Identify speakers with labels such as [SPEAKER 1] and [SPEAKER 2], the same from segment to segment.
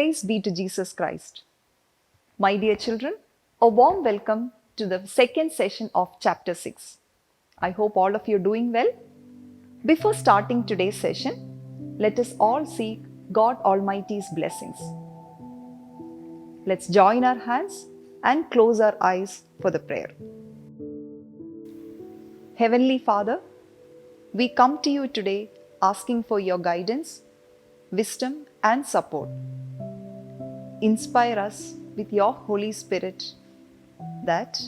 [SPEAKER 1] Praise be to Jesus Christ. My dear children, a warm welcome to the second session of Chapter 6. I hope all of you are doing well. Before starting today's session, let us all seek God Almighty's blessings. Let's join our hands and close our eyes for the prayer. Heavenly Father, we come to you today asking for your guidance, wisdom, and support. Inspire us with your Holy Spirit that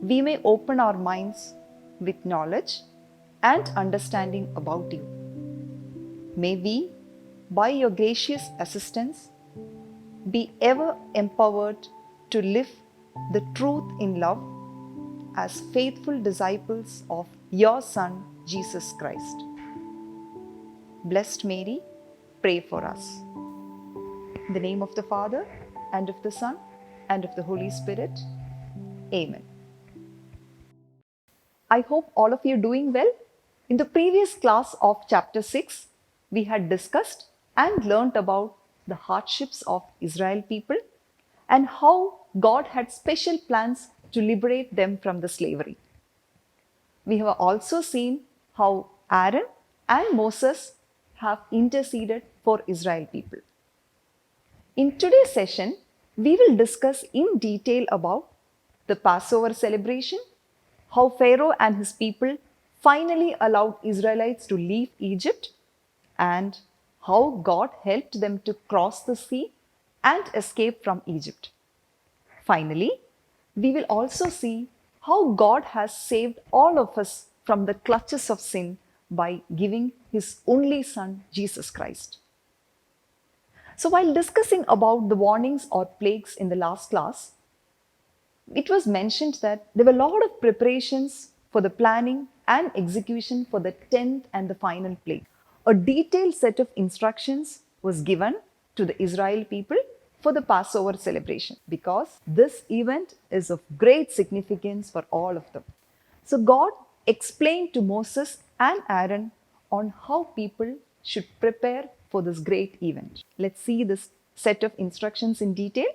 [SPEAKER 1] we may open our minds with knowledge and understanding about you. May we, by your gracious assistance, be ever empowered to live the truth in love as faithful disciples of your Son, Jesus Christ. Blessed Mary, pray for us. In the name of the Father, and of the Son, and of the Holy Spirit. Amen. I hope all of you are doing well. In the previous class of chapter 6, we had discussed and learnt about the hardships of Israel people and how God had special plans to liberate them from the slavery. We have also seen how Aaron and Moses have interceded for Israel people. In today's session, we will discuss in detail about the Passover celebration, how Pharaoh and his people finally allowed Israelites to leave Egypt, and how God helped them to cross the sea and escape from Egypt. Finally, we will also see how God has saved all of us from the clutches of sin by giving His only Son, Jesus Christ. So while discussing about the warnings or plagues in the last class, it was mentioned that there were a lot of preparations for the planning and execution for the 10th and the final plague. A detailed set of instructions was given to the Israel people for the Passover celebration because this event is of great significance for all of them. So God explained to Moses and Aaron on how people should prepare for this great event. Let's see this set of instructions in detail.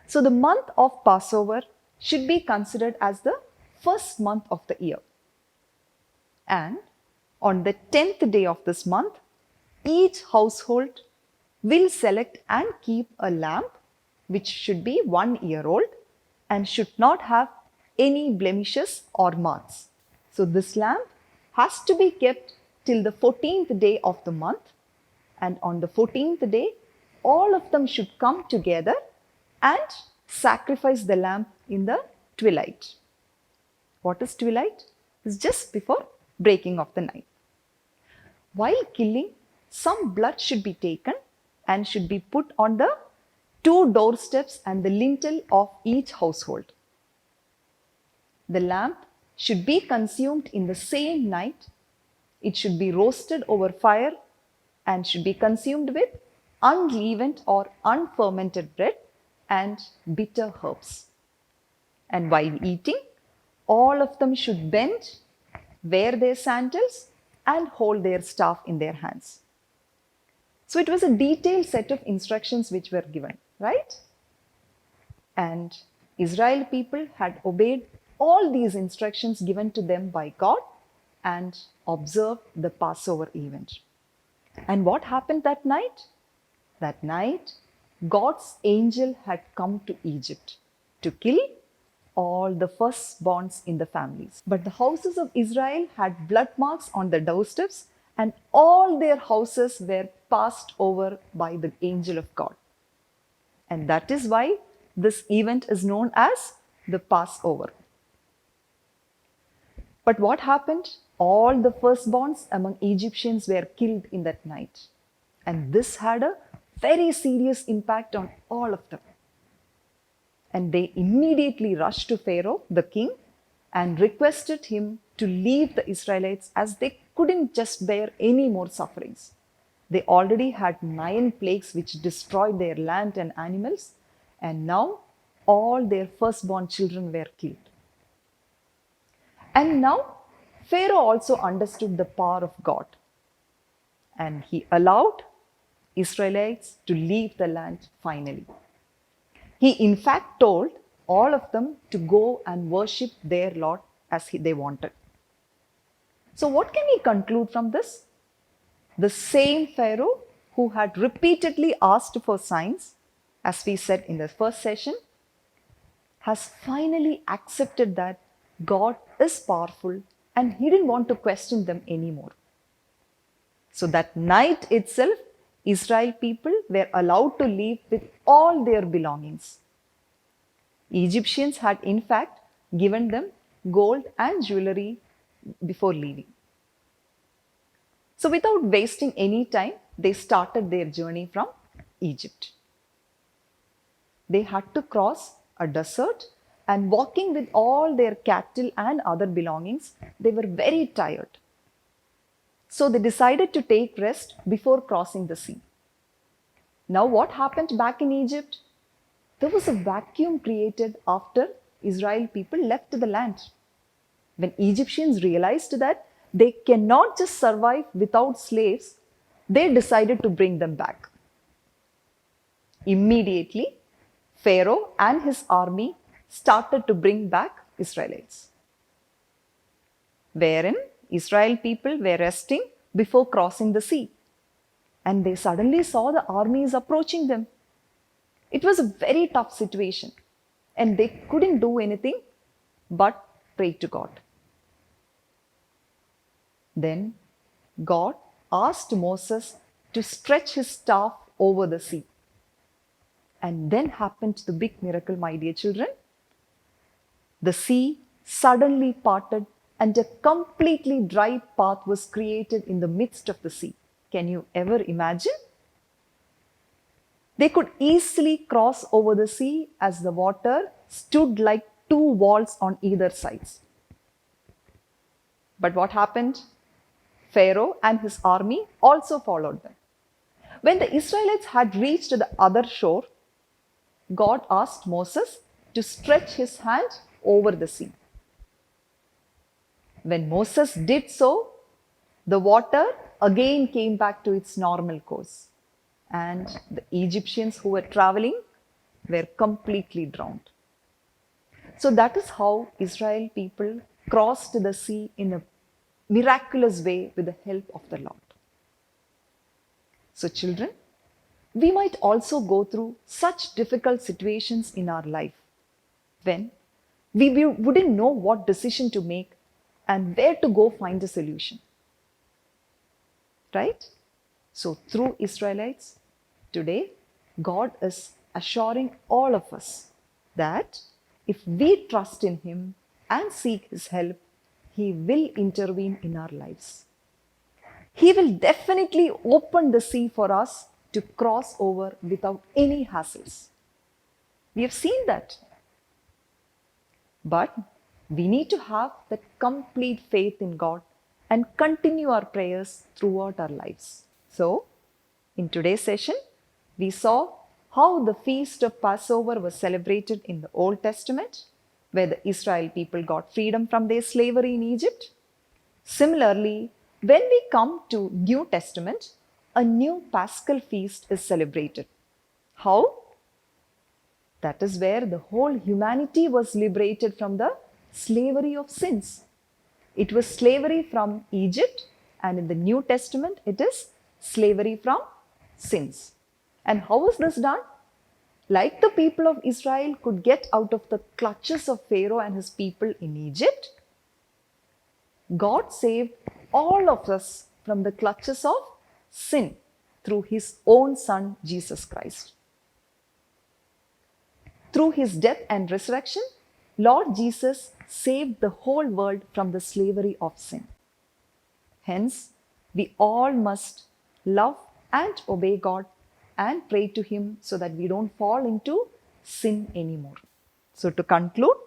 [SPEAKER 1] So the month of Passover should be considered as the first month of the year. And on the 10th day of this month, each household will select and keep a lamb which should be 1 year old and should not have any blemishes or marks. So this lamb has to be kept till the 14th day of the month, and on the 14th day, all of them should come together and sacrifice the lamb in the twilight. What is twilight? It's just before breaking of the night. While killing, some blood should be taken and should be put on the 2 doorsteps and the lintel of each household. The lamb should be consumed in the same night. It should be roasted over fire and should be consumed with unleavened or unfermented bread and bitter herbs. And while eating, all of them should bend, wear their sandals, and hold their staff in their hands. So it was a detailed set of instructions which were given, right? And Israel people had obeyed all these instructions given to them by God and observed the Passover event. And what happened that night? That night, God's angel had come to Egypt to kill all the firstborns in the families. But the houses of Israel had blood marks on the doorsteps, and all their houses were passed over by the angel of God. And that is why this event is known as the Passover. But what happened? All the firstborns among Egyptians were killed in that night. And this had a very serious impact on all of them. And they immediately rushed to Pharaoh, the king, and requested him to leave the Israelites as they couldn't just bear any more sufferings. They already had 9 plagues which destroyed their land and animals, and now all their firstborn children were killed. And now Pharaoh also understood the power of God, and he allowed Israelites to leave the land finally. He in fact told all of them to go and worship their Lord as they wanted. So, what can we conclude from this? The same Pharaoh who had repeatedly asked for signs, as we said in the first session, has finally accepted that God is powerful and he didn't want to question them anymore. So that night itself, Israel people were allowed to leave with all their belongings. Egyptians had in fact given them gold and jewelry before leaving. So without wasting any time, they started their journey from Egypt. They had to cross a desert, and walking with all their cattle and other belongings, they were very tired. So they decided to take rest before crossing the sea. Now what happened back in Egypt? There was a vacuum created after Israel people left the land. When Egyptians realized that they cannot just survive without slaves, they decided to bring them back. Immediately, Pharaoh and his army started to bring back Israelites, wherein Israel people were resting before crossing the sea, and they suddenly saw the armies approaching them. It was a very tough situation, and they couldn't do anything but pray to God. Then God asked Moses to stretch his staff over the sea. And then happened the big miracle, my dear children. The sea suddenly parted and a completely dry path was created in the midst of the sea. Can you ever imagine? They could easily cross over the sea as the water stood like two walls on either sides. But what happened? Pharaoh and his army also followed them. When the Israelites had reached the other shore, God asked Moses to stretch his hand over the sea. When Moses did so, the water again came back to its normal course, and the Egyptians who were traveling were completely drowned. So that is how Israel people crossed the sea in a miraculous way with the help of the Lord. So children, we might also go through such difficult situations in our life when we wouldn't know what decision to make and where to go find a solution. Right? So through Israelites, today God is assuring all of us that if we trust in Him and seek His help, He will intervene in our lives. He will definitely open the sea for us to cross over without any hassles. We have seen that. But we need to have that complete faith in God and continue our prayers throughout our lives. So, in today's session, we saw how the feast of Passover was celebrated in the Old Testament, where the Israel people got freedom from their slavery in Egypt. Similarly, when we come to New Testament, a new Paschal feast is celebrated. How? That is where the whole humanity was liberated from the slavery of sins. It was slavery from Egypt, and in the New Testament, it is slavery from sins. And how was this done? Like the people of Israel could get out of the clutches of Pharaoh and his people in Egypt, God saved all of us from the clutches of sin through His own Son, Jesus Christ. Through His death and resurrection, Lord Jesus saved the whole world from the slavery of sin. Hence, we all must love and obey God and pray to Him so that we don't fall into sin anymore. So to conclude,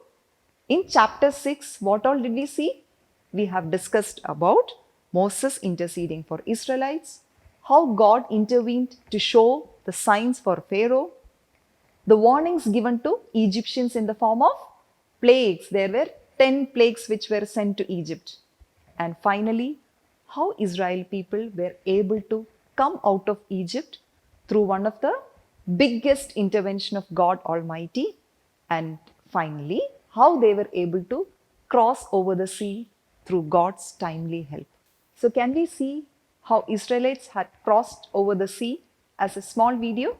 [SPEAKER 1] in chapter 6, what all did we see? We have discussed about Moses interceding for Israelites, how God intervened to show the signs for Pharaoh, the warnings given to Egyptians in the form of plagues. There were 10 plagues which were sent to Egypt. And finally, how Israel people were able to come out of Egypt through one of the biggest intervention of God Almighty, and finally how they were able to cross over the sea through God's timely help. So can we see how Israelites had crossed over the sea as a small video?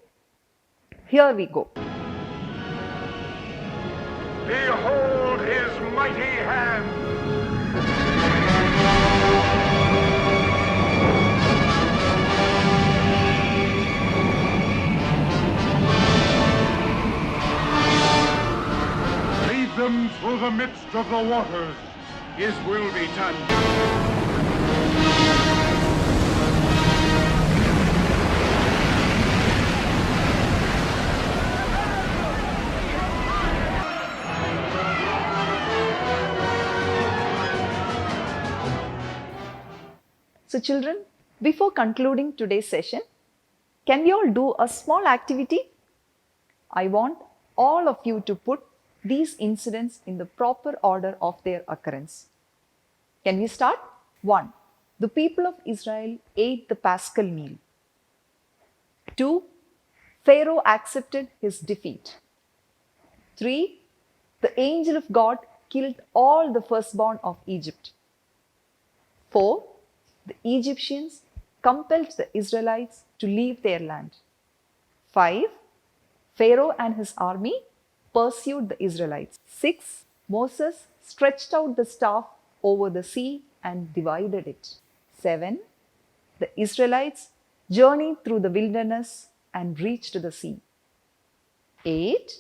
[SPEAKER 1] Here we go.
[SPEAKER 2] Behold his mighty hand! Lead them through the midst of the waters. His will be done.
[SPEAKER 1] So children, before concluding today's session, can we all do a small activity? I want all of you to put these incidents in the proper order of their occurrence. Can we start? 1. The people of Israel ate the Paschal meal. 2. Pharaoh accepted his defeat. 3. The angel of God killed all the firstborn of Egypt. 4. The Egyptians compelled the Israelites to leave their land. 5. Pharaoh and his army pursued the Israelites. 6. Moses stretched out the staff over the sea and divided it. 7. The Israelites journeyed through the wilderness and reached the sea. 8.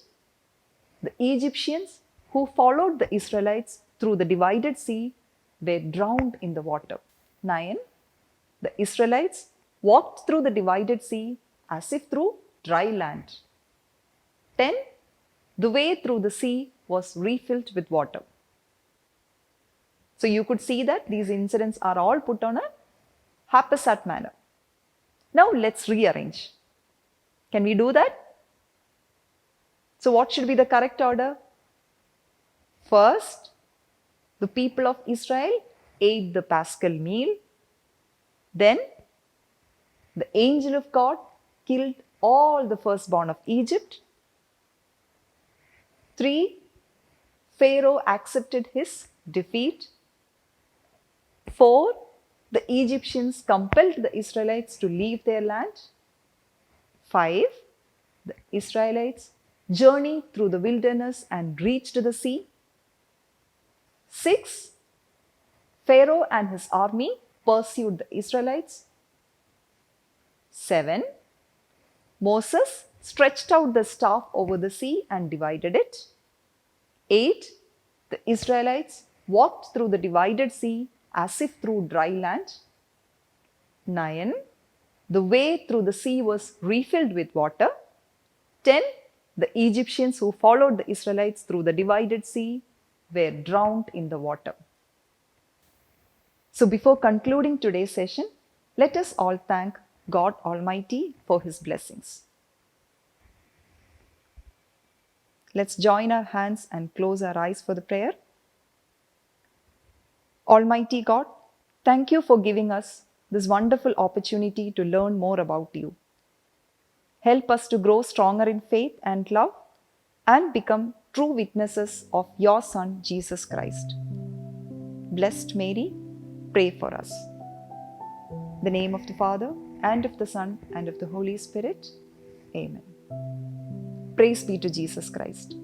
[SPEAKER 1] The Egyptians who followed the Israelites through the divided sea were drowned in the water. 9. The Israelites walked through the divided sea as if through dry land. 10. The way through the sea was refilled with water. So you could see that these incidents are all put on a haphazard manner. Now let's rearrange. Can we do that? So what should be the correct order? First, the people of Israel ate the Paschal meal. Then, the angel of God killed all the firstborn of Egypt. 3. Pharaoh accepted his defeat. 4. The Egyptians compelled the Israelites to leave their land. 5. The Israelites journeyed through the wilderness and reached the sea. 6. Pharaoh and his army pursued the Israelites. 7. Moses stretched out the staff over the sea and divided it. 8. The Israelites walked through the divided sea as if through dry land. 9. The way through the sea was refilled with water. 10. The Egyptians who followed the Israelites through the divided sea were drowned in the water. So before concluding today's session, let us all thank God Almighty for His blessings. Let's join our hands and close our eyes for the prayer. Almighty God, thank you for giving us this wonderful opportunity to learn more about you. Help us to grow stronger in faith and love and become true witnesses of your Son, Jesus Christ. Blessed Mary, pray for us. In the name of the Father, and of the Son, and of the Holy Spirit. Amen. Praise be to Jesus Christ.